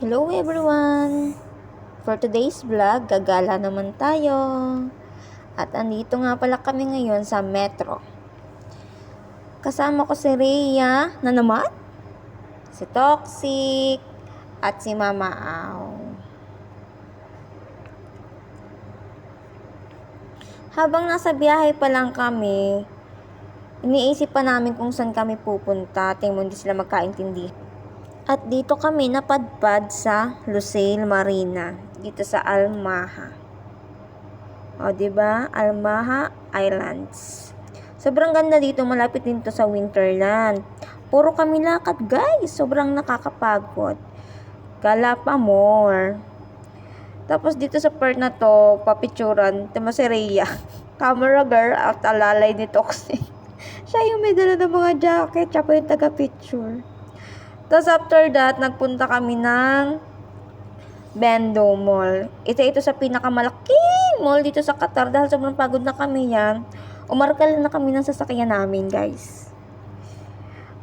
Hello everyone! For today's vlog, gagala naman tayo. At andito nga pala kami ngayon sa Metro. Kasama ko si Rhea na naman, si Toxic, at si Mama Au. Habang nasa biyahe pa lang kami, iniisip pa namin kung saan kami pupunta. Tingin mo hindi sila magkaintindi. At dito kami napadpad sa Lusail Marina, dito sa Almaha. O, diba? Almaha Islands. Sobrang ganda dito, malapit din to sa Winterland. Puro kami lakad, guys. Sobrang nakakapagod. Gala pa more. Tapos dito sa part na to, papicturan, tama si Rhea. Camera girl at alalay ni Toxic. Siya yung may dala ng mga jacket, siya pa yung taga-picture. Tapos after that, nagpunta kami ng Bendo Mall. Ito sa pinakamalaking mall dito sa Qatar. Dahil sobrang pagod na kami yan. Umarkal na kami ng sasakyan namin, guys.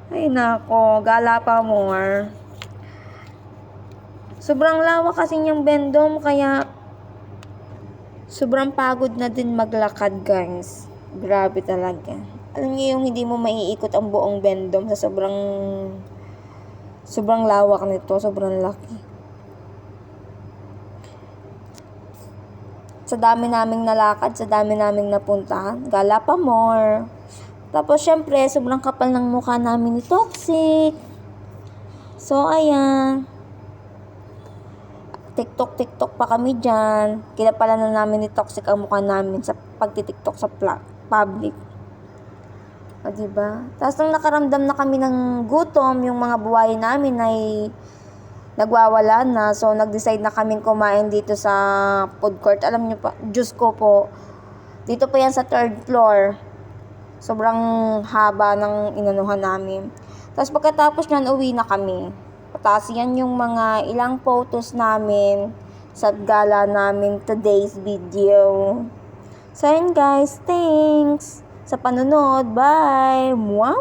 Ay nako, gala pa more. Sobrang lawak kasi yung Bendom, kaya sobrang pagod na din maglakad, guys. Grabe talaga. Alam niyo yung hindi mo maiikot ang buong Bendom sa sobrang lawak nito, sobrang laki. Sa dami naming nalakad, sa dami naming napuntahan, gala pa more. Tapos syempre, sobrang kapal ng mukha namin ni Toxic. So, ayan. TikTok pa kami dyan. Kinapala na namin ni Toxic ang mukha namin sa pagtitiktok sa public. O, diba? Tapos nung nakaramdam na kami ng gutom, yung mga buhay namin ay nagwawala na. So, nag-decide na kaming kumain dito sa food court. Alam niyo pa, Diyos ko po. Dito pa yan sa 3rd floor. Sobrang haba ng inanuhan namin. Tapos pagkatapos nyan, uwi na kami. Tapos yan yung mga ilang photos namin sa gala namin today's video. So, yun guys. Thanks sa panonood. Bye! Mwah!